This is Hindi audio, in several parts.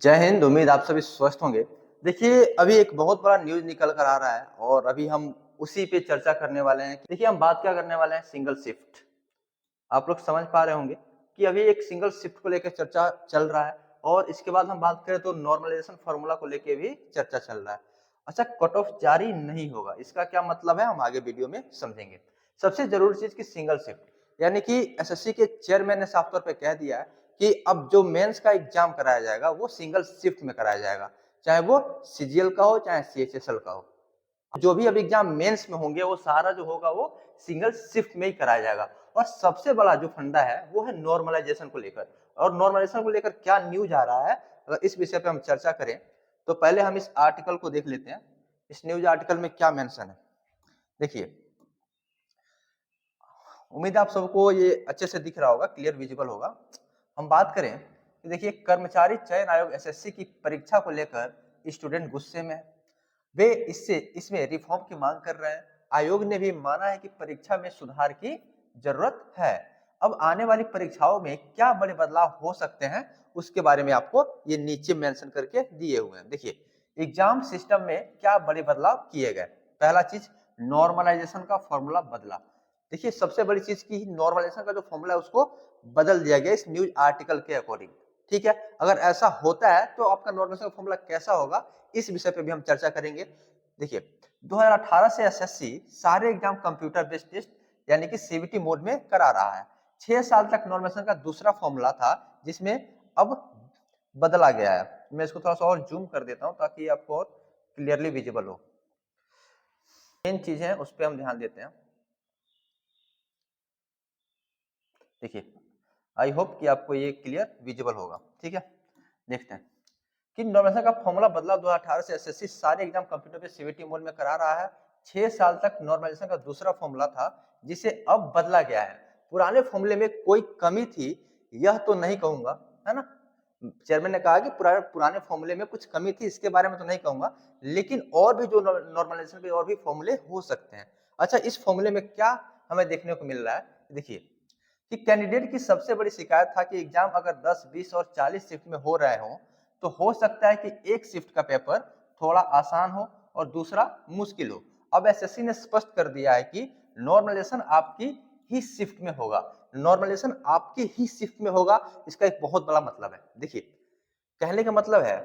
जय हिंद। उम्मीद आप सभी स्वस्थ होंगे। देखिए, अभी एक बहुत बड़ा न्यूज़ निकल कर आ रहा है और अभी हम उसी पे चर्चा करने वाले हैं। देखिए, हम बात क्या करने वाले हैं, सिंगल शिफ्ट। आप लोग समझ पा रहे होंगे कि अभी एक सिंगल शिफ्ट को लेकर चर्चा चल रहा है और इसके बाद हम बात करें तो नॉर्मलाइजेशन फार्मूला को लेके भी चर्चा चल रहा है। अच्छा, कट ऑफ जारी नहीं होगा, इसका क्या मतलब है हम आगे वीडियो में समझेंगे। सबसे जरूरी चीज की सिंगल शिफ्ट, यानी कि एसएससी के चेयरमैन ने साफ तौर पे कह दिया है कि अब जो मेंस का एग्जाम कराया जाएगा वो सिंगल शिफ्ट में कराया जाएगा, चाहे वो सीजीएल का हो चाहे सीएचएसएल का हो। जो भी अब एग्जाम मेंस में होंगे वो सारा जो होगा वो सिंगल शिफ्ट में ही कराया जाएगा। और सबसे बड़ा जो फंडा है वो है नॉर्मलाइजेशन को लेकर। और नॉर्मलाइजेशन को लेकर क्या न्यूज आ रहा है, अगर इस विषय पे हम चर्चा करें तो पहले हम इस आर्टिकल को देख लेते हैं। इस न्यूज आर्टिकल में क्या मेंशन है, देखिए। उम्मीद आप सबको ये अच्छे से दिख रहा होगा, क्लियर विजिबल होगा। हम बात करें कि देखिए, कर्मचारी चयन आयोग एसएससी की परीक्षा को लेकर स्टूडेंट गुस्से में है। वे इसमें रिफॉर्म की मांग कर रहे हैं। आयोग ने भी माना है कि परीक्षा में सुधार की जरूरत है। अब आने वाली परीक्षाओं में क्या बड़े बदलाव हो सकते हैं उसके बारे में आपको ये नीचे मेंशन करके दिए हुए हैं। देखिए, एग्जाम सिस्टम में क्या बड़े बदलाव किए गए। पहला चीज, नॉर्मलाइजेशन का फॉर्मूला बदला। देखिए, सबसे बड़ी चीज की नॉर्मलाइजेशन का जो फॉर्मूला है उसको बदल दिया गया इस न्यूज आर्टिकल के अकॉर्डिंग। ठीक है, अगर ऐसा होता है तो आपका नॉर्मलाइजेशन का फॉर्मूला कैसा होगा, इस विषय पे भी हम चर्चा करेंगे। देखिए, 2018 से एसएससी सारे एग्जाम कंप्यूटर बेस्ड टेस्ट यानी कि सीबीटी मोड में करा रहा है। 6 साल तक नॉर्मलाइजेशन का दूसरा फॉर्मूला था, जिसमें अब बदला गया है। मैं इसको थोड़ा सा और जूम कर देता हूं ताकि आपको और क्लियरली विजिबल हो। मेन चीज है उस पर हम ध्यान देते हैं। देखिए, आई होप कि आपको ये क्लियर विजिबल होगा। ठीक है, देखते हैं कि नॉर्मलाइजेशन का फॉर्मूला बदला। 2018 से एसएससी सारे एग्जाम कंप्यूटर पे सीबीटी मोड में करा रहा है। 6 साल तक नॉर्मलाइजेशन का दूसरा फॉर्मूला था, जिसे अब बदला गया है। पुराने फॉर्मूले में कोई कमी थी यह तो नहीं कहूंगा, है ना। चेयरमैन ने कहा कि पुराने फॉर्मूले में कुछ कमी थी, इसके बारे में तो नहीं कहूंगा, लेकिन और भी जो नॉर्मलाइजेशन के और भी फॉर्मूले हो सकते हैं। अच्छा, इस फॉर्मूले में क्या हमें देखने को मिल रहा है, देखिए कि कैंडिडेट की सबसे बड़ी शिकायत था कि एग्जाम अगर 10, 20 और 40 शिफ्ट में हो रहे हो तो हो सकता है कि एक शिफ्ट का पेपर थोड़ा आसान हो और दूसरा मुश्किल हो। अब एसएससी ने स्पष्ट कर दिया है कि नॉर्मलाइजेशन आपकी ही शिफ्ट में होगा। नॉर्मलाइजेशन आपकी ही शिफ्ट में होगा, इसका एक बहुत बड़ा मतलब है। देखिए, कहने का मतलब है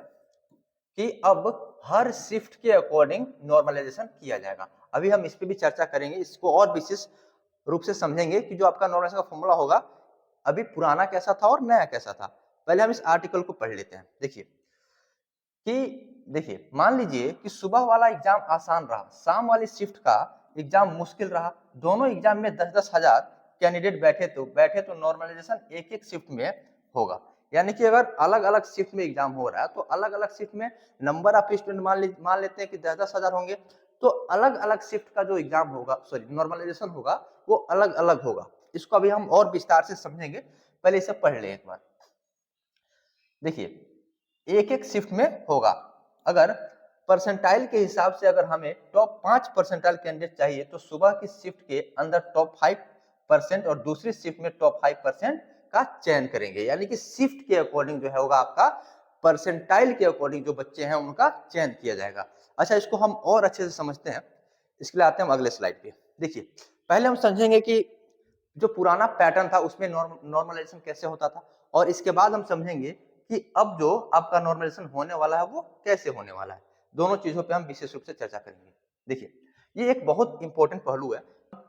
कि अब हर शिफ्ट के अकॉर्डिंग नॉर्मलाइजेशन किया जाएगा। अभी हम इस पे भी चर्चा करेंगे, इसको और विशेष रूप से समझेंगे कि जो आपका नॉर्मलाइजेशन का फॉर्मूला होगा अभी पुराना कैसा था और नया कैसा था। पहले हम इस आर्टिकल को पढ़ लेते हैं। देखिए, मान लीजिए कि सुबह वाला एग्जाम आसान रहा, शाम वाली शिफ्ट का एग्जाम मुश्किल रहा। दोनों एग्जाम में 10-10 हजार कैंडिडेट बैठे तो नॉर्मलाइजेशन एक एक शिफ्ट में होगा। यानी कि अगर अलग अलग शिफ्ट में एग्जाम हो रहा है तो अलग अलग शिफ्ट में नंबर ऑफ स्टूडेंट मान लेते हैं कि 10-10 हजार होंगे, तो अलग अलग शिफ्ट का जो एग्जाम होगा, सॉरी नॉर्मलाइजेशन होगा, वो अलग अलग होगा। इसको अभी हम और विस्तार से समझेंगे, पहले इसे पढ़ लें एक बार। देखिए, एक एक शिफ्ट में होगा। अगर परसेंटाइल के हिसाब से अगर हमें टॉप 5 परसेंटाइल कैंडिडेट चाहिए तो सुबह की शिफ्ट के अंदर टॉप 5% और दूसरी शिफ्ट में टॉप 5% का चयन करेंगे। यानी कि शिफ्ट के अकॉर्डिंग जो है होगा आपका, परसेंटाइल के अकॉर्डिंग जो बच्चे हैं उनका चयन किया जाएगा। अच्छा, इसको हम और अच्छे से समझते हैं, इसके लिए आते हैं हम अगले स्लाइड पे। देखिए, पहले हम समझेंगे कि जो पुराना पैटर्न था उसमें नॉर्मलाइजेशन कैसे होता था, और इसके बाद हम समझेंगे कि अब जो आपका नॉर्मलाइजेशन होने वाला है वो कैसे होने वाला है। दोनों चीजों पे हम विशेष रूप से चर्चा करेंगे। देखिए, ये एक बहुत इंपॉर्टेंट पहलू है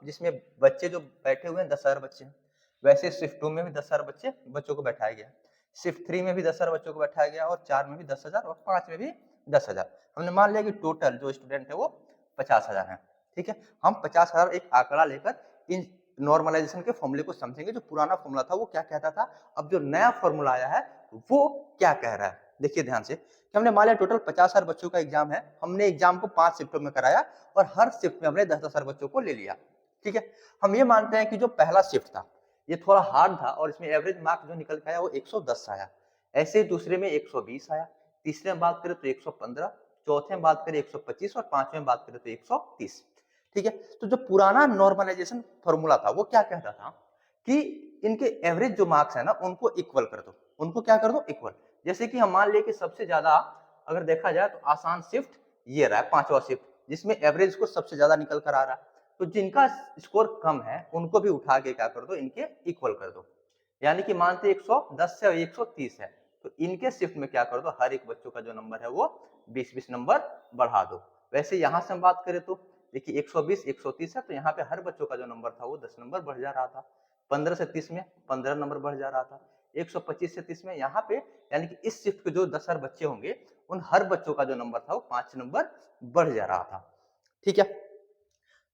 जिसमें बच्चे जो बैठे हुए हैं 10,000 बच्चे हैं। वैसे शिफ्ट 2 में भी 10,000 बच्चों को बैठाया गया, शिफ्ट 3 में भी 10,000 बच्चों को बैठाया गया, और 4 में भी 10,000 और 5 में भी 10,000। हमने मान लिया कि टोटल जो स्टूडेंट है वो 50,000 है। ठीक है, हम 50,000 एक आंकड़ा लेकर इन नॉर्मलाइजेशन के फॉर्मूले को समझेंगे। जो पुराना फॉर्मूला था वो क्या कहता था, अब जो नया फॉर्मूला आया है वो क्या कह रहा है। देखिए ध्यान से कि हमने मान लिया टोटल 50,000 बच्चों का एग्जाम है, हमने एग्जाम को 5 शिफ्टों में कराया और हर शिफ्ट में हमने 10,000 बच्चों को ले लिया। ठीक है, हम ये मानते हैं कि जो पहला शिफ्ट था ये थोड़ा हार्ड था और इसमें एवरेज मार्क्स जो निकल के आया वो 110 आया। ऐसे ही दूसरे में 120 आया, तीसरे में बात करें तो 115, चौथे में बात करें 125 और पांचवें में बात करें तो 130। ठीक है, तो जो पुराना नॉर्मलाइजेशन फॉर्मूला था वो क्या कहता था कि इनके एवरेज जो मार्क्स है ना उनको इक्वल कर दो। उनको क्या कर दो, इक्वल। जैसे कि हम मान लिए कि सबसे ज्यादा अगर देखा जाए तो आसान शिफ्ट ये रहा है, पांचवा शिफ्ट, जिसमें एवरेज को सबसे ज्यादा निकल कर आ रहा है। तो जिनका स्कोर कम है उनको भी उठा के क्या कर दो, इनके इक्वल कर दो। यानी कि मानते 110 से 130 है, तो इनके शिफ्ट में क्या कर दो, हर एक बच्चों का जो नंबर है वो 20-20 नंबर बढ़ा दो। वैसे यहां से हम बात करें तो देखिए 120 130 है, तो यहाँ पे हर बच्चों का जो नंबर था वो 10 नंबर बढ़ जा रहा था। 15 से 30 में 15 नंबर बढ़ जा रहा था। 125 से 30 में यहाँ पे यानी कि इस शिफ्ट के जो 10,000 बच्चे होंगे उन हर बच्चों का जो नंबर था वो 5 नंबर बढ़ जा रहा था। ठीक है,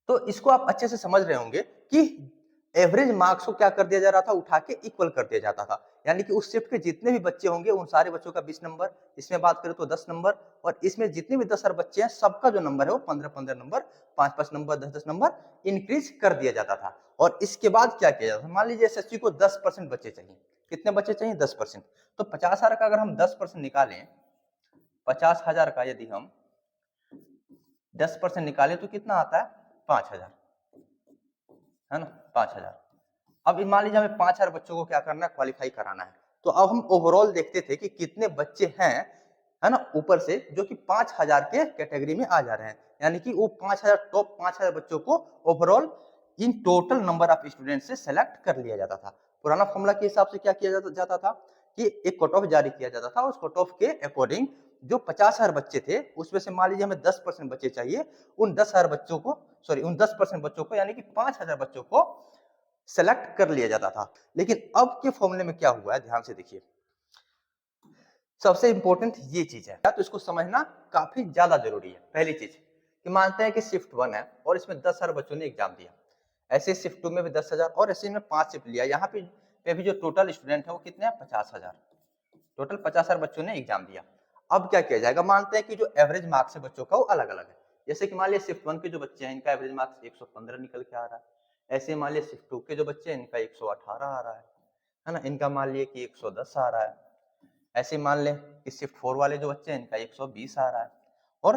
तो इसको आप अच्छे से समझ रहे होंगे कि एवरेज मार्क्स को क्या कर दिया जा रहा था, उठा के इक्वल कर दिया जाता था। यानी कि उस शिफ्ट के जितने भी बच्चे होंगे उन सारे बच्चों का 20 नंबर, इसमें बात करें तो 10 नंबर, और इसमें जितने भी 10,000 बच्चे हैं सबका जो नंबर है वो 15-15 नंबर, 5-5 नंबर, 10-10 नंबर इंक्रीज कर दिया जाता था। और इसके बाद क्या किया जाता था, मान लीजिए एसएससी को 10% बच्चे चाहिए, कितने बच्चे चाहिए, 10%। तो 50,000 का अगर हम 10% निकालें, 50,000 का यदि हम 10% निकालें तो कितना आता है, 5,000, है ना, 5,000। अब मान लीजिए हमें 5,000 बच्चों को क्या करना है, क्वालिफाई कराना है। तो अब हम ओवरऑल देखते थे कि कितने बच्चे हैं, है ना, ऊपर से जो कि 5,000 के कैटेगरी में आ जा रहे हैं। यानी कि वो 5,000 टॉप 5,000 बच्चों को overall in total number of student से सेलेक्ट कर लिया जाता था। पुराना फॉर्मूला के हिसाब से क्या किया जाता था कि एक कट ऑफ जारी किया जाता था, उस कट ऑफ के अकॉर्डिंग जो 50,000 बच्चे थे उसमें से मान लीजिए हमें 10% बच्चे चाहिए, उन 10,000 बच्चों को, सॉरी उन 10% बच्चों को, यानी कि 5,000 बच्चों को सेलेक्ट कर लिया जाता था। लेकिन अब के फॉर्मूले में क्या हुआ है, ध्यान से देखिए, सबसे इंपॉर्टेंट ये चीज है, तो इसको समझना काफी ज्यादा जरूरी है। पहली चीज कि मानते हैं कि शिफ्ट 1 है और इसमें 10,000 बच्चों ने एग्जाम दिया, ऐसे शिफ्ट 2 में भी 10,000 और ऐसे में 5 शिफ्ट लिया, यहाँ पे भी जो टोटल स्टूडेंट है वो कितने हैं, 50,000, टोटल 50,000 बच्चों ने एग्जाम दिया। अब क्या किया जाएगा, मानते हैं कि जो एवरेज मार्क्स है बच्चों का वो अलग अलग है। जैसे कि मान लिया शिफ्ट 1 के जो बच्चे हैं इनका एवरेज मार्क्स 115 निकल के आ रहा है, ऐसे मान लिया शिफ्ट 2 के जो बच्चे हैं इनका 118 आ रहा है ना, इनका मान लिया कि 110 आ रहा है। ऐसे मान लें कि शिफ्ट 4 वाले जो बच्चे हैं इनका 120 आ रहा है, और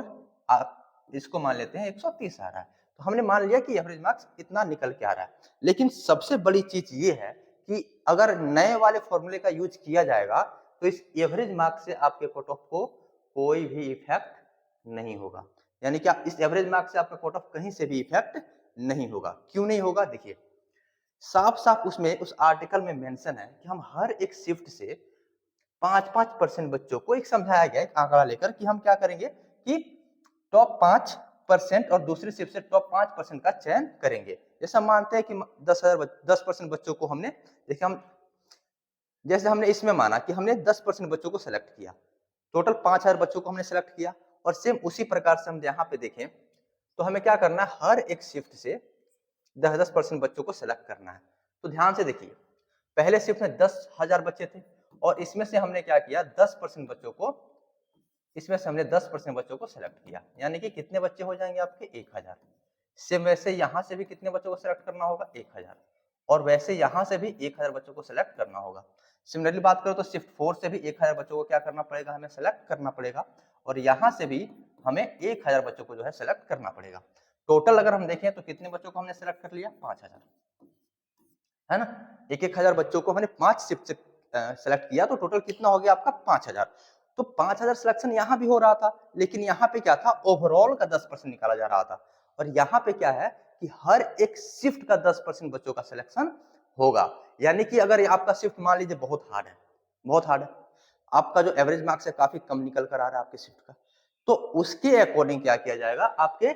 आप इसको मान लेते हैं 130 आ रहा है। तो हमने मान लिया कि एवरेज मार्क्स इतना निकल के आ रहा है। लेकिन सबसे बड़ी चीज ये है कि अगर नए वाले फॉर्मूले का यूज किया जाएगा तो इस एवरेज मार्क्स से आपके कट ऑफ को कोई भी इफेक्ट नहीं होगा। यानी कि इस एवरेज मार्क्स से आपका कट ऑफ कहीं से भी इफेक्ट नहीं होगा। क्यों नहीं होगा, देखिए साफ साफ उसमें उस आर्टिकल में मेंशन है कि हम हर एक शिफ्ट से 5-5% बच्चों को एक समझाया गया एक आंकड़ा लेकर कि हम क्या करेंगे कि टॉप 5% और दूसरी शिफ्ट से टॉप 5% का चयन करेंगे। जैसा मानते हैं कि 10% बच्चों को हमने, देखिए हम जैसे हमने इसमें माना कि हमने 10% बच्चों को सिलेक्ट किया, टोटल 5,000 बच्चों को हमने सिलेक्ट किया, और सेम उसी प्रकार से हम यहाँ पे देखें तो हमें क्या करना है, हर एक शिफ्ट से 10-10% बच्चों को सिलेक्ट करना है। तो ध्यान से देखिए, पहले शिफ्ट में 10,000 बच्चे थे और इसमें से हमने क्या किया, 10% बच्चों को, इसमें से हमने 10% बच्चों को सिलेक्ट किया, यानी कि कितने बच्चे हो जाएंगे आपके, 1,000। सेम वैसे यहां से भी कितने बच्चों को सिलेक्ट करना होगा, 1,000, और वैसे यहां से भी 1,000 बच्चों को सिलेक्ट करना होगा। सिमिलरली बात करो तो शिफ्ट 4 से भी 1,000 बच्चों को क्या करना पड़ेगा, हमें सेलेक्ट करना पड़ेगा, और यहां से भी हमें 1,000 बच्चों को जो है सेलेक्ट करना पड़ेगा। टोटल अगर हम देखें तो कितने बच्चों को हमने सेलेक्ट कर लिया, 5,000, है ना। 1,000 बच्चों को हमने 5 शिफ्ट से सेलेक्ट किया, तो टोटल कितना हो गया आपका, 5,000। तो 5,000 सिलेक्शन यहाँ भी हो रहा था, लेकिन यहाँ पे क्या था, ओवरऑल का 10% निकाला जा रहा था, और यहाँ पे क्या है कि हर एक शिफ्ट का 10% बच्चों का सिलेक्शन होगा। यानी कि अगर आपका शिफ्ट मान लीजिए बहुत हार्ड है, बहुत हार्ड है, आपका जो एवरेज मार्क्स है काफी कम निकल कर आ रहा है आपके शिफ्ट का, तो उसके अकॉर्डिंग क्या किया जाएगा, आपके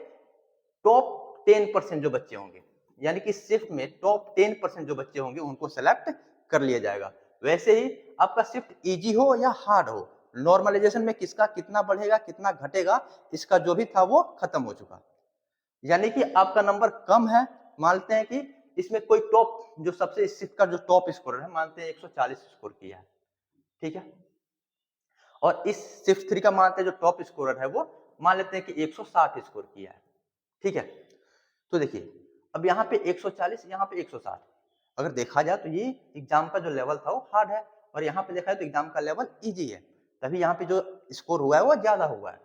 टॉप 10% जो बच्चे होंगे, यानी कि शिफ्ट में टॉप 10% जो बच्चे होंगे उनको सेलेक्ट कर लिया जाएगा। वैसे ही आपका शिफ्ट इजी हो या हार्ड हो, नॉर्मलाइजेशन में किसका कितना बढ़ेगा कितना घटेगा इसका जो भी था वो खत्म हो चुका। यानी कि आपका नंबर कम है, मानते हैं कि इसमें कोई टॉप, जो सबसे इस शिफ्ट का जो टॉप स्कोरर है, मानते हैं 140 स्कोर किया है, ठीक है, और इस शिफ्ट 3 का मानते हैं जो टॉप स्कोरर है वो मान लेते हैं कि 160 स्कोर किया है, ठीक है। तो देखिए अब यहाँ पे 140, यहाँ पे 160, अगर देखा जाए तो ये एग्जाम का जो लेवल था वो हार्ड है, और यहाँ पे देखा जाए तो एग्जाम का लेवल इजी है, तभी यहाँ पे जो स्कोर हुआ है वो ज्यादा हुआ है।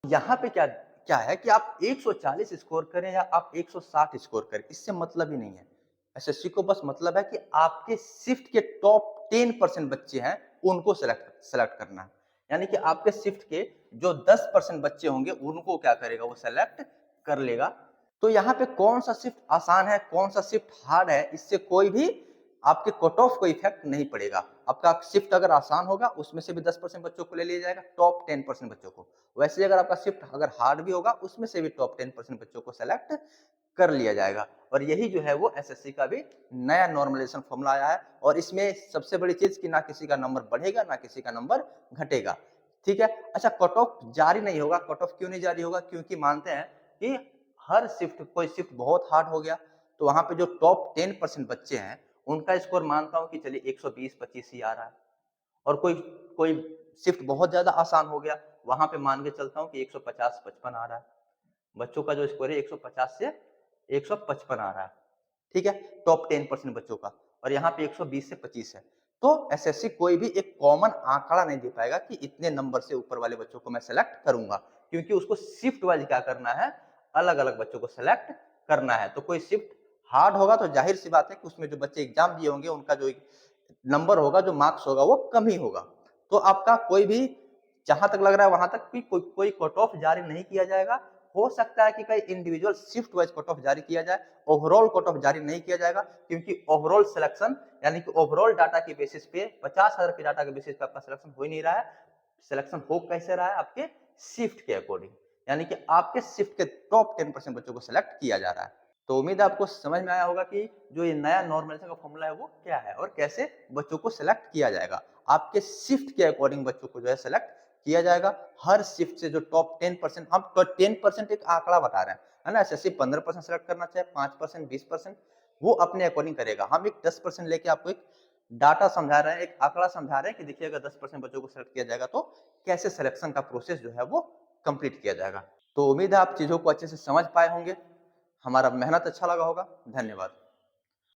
यहाँ पे क्या क्या है कि आप 140 स्कोर करें या आप 160 स्कोर करें, इससे मतलब ही नहीं है। एसएससी को बस मतलब है कि आपके शिफ्ट के टॉप 10% बच्चे हैं उनको सेलेक्ट करना है। यानी कि आपके शिफ्ट के जो 10% बच्चे होंगे उनको क्या करेगा, वो सेलेक्ट कर लेगा। तो यहाँ पे कौन सा शिफ्ट आसान है, कौन सा शिफ्ट हार्ड है, इससे कोई भी आपके कट ऑफ को इफेक्ट नहीं पड़ेगा। आपका शिफ्ट अगर आसान होगा उसमें से भी 10% बच्चों को ले लिया जाएगा, टॉप 10% बच्चों को। वैसे अगर आपका शिफ्ट अगर हार्ड भी होगा उसमें से भी टॉप 10% बच्चों को सेलेक्ट कर लिया जाएगा। और यही जो है वो एसएससी का भी नया नॉर्मलाइजेशन फॉर्मूला आया है। और इसमें सबसे बड़ी चीज कि ना किसी का नंबर बढ़ेगा ना किसी का नंबर घटेगा। ठीक है। अच्छा, कट ऑफ जारी नहीं होगा। कट ऑफ क्यों नहीं जारी होगा? क्योंकि मानते हैं कि हर शिफ्ट, कोई शिफ्ट बहुत हार्ड हो गया तो वहां पे जो टॉप 10% बच्चे हैं उनका स्कोर मानता हूं कि चलिए 120-25 ही आ रहा है। और कोई कोई शिफ्ट बहुत ज्यादा आसान हो गया, वहां पे मान के चलता हूं कि 150-55 आ रहा है। बच्चों का जो स्कोर है 150 से 155 आ रहा है। ठीक है, टॉप 10% बच्चों का। और यहाँ पे 120 से 25 है। तो एसएससी कोई भी एक कॉमन आंकड़ा नहीं दे पाएगा कि इतने नंबर से ऊपर वाले बच्चों को मैं सेलेक्ट करूंगा, क्योंकि उसको शिफ्ट वाइज क्या करना है, अलग अलग बच्चों को सेलेक्ट करना है। तो कोई शिफ्ट हार्ड होगा तो जाहिर सी बात है कि उसमें जो बच्चे एग्जाम दिए होंगे उनका जो नंबर होगा, जो मार्क्स होगा, वो कम ही होगा। तो आपका कोई भी, जहां तक लग रहा है वहां तक भी कोई कट ऑफ जारी नहीं किया जाएगा। हो सकता है कि कई individual shift wise cut off जारी किया जाए, ओवरऑल कट ऑफ जारी नहीं किया जाएगा, क्योंकि ओवरऑल सिलेक्शन यानी कि ओवरऑल डाटा के बेसिस पे 50,000 के डाटा के बेसिस पे आपका सिलेक्शन हो ही नहीं रहा है। सिलेक्शन हो कैसे रहा है? आपके शिफ्ट के अकॉर्डिंग, यानी कि आपके शिफ्ट के टॉप 10% बच्चों को सिलेक्ट किया जा रहा है। तो उम्मीद है आपको समझ में आया होगा कि जो ये नया नॉर्मलाइजेशन का फॉर्मूला है वो क्या है और कैसे बच्चों को सिलेक्ट किया जाएगा। आपके शिफ्ट के अकॉर्डिंग बच्चों को जो है सिलेक्ट किया जाएगा। हर शिफ्ट से जो टॉप 10%, हम तो 10% एक आंकड़ा बता रहे हैं, है ना। एसएससी 15% सेलेक्ट करना चाहे, 5%, 20%, वो अपने अकॉर्डिंग करेगा। हम एक 10% लेके आपको एक डाटा समझा रहे हैं, एक आंकड़ा समझा रहे हैं कि देखिए अगर 10% बच्चों को सेलेक्ट किया जाएगा तो कैसे सिलेक्शन का प्रोसेस जो है वो कंप्लीट किया जाएगा। तो उम्मीद है आप चीजों को अच्छे से समझ पाए होंगे। हमारा मेहनत अच्छा लगा होगा। धन्यवाद।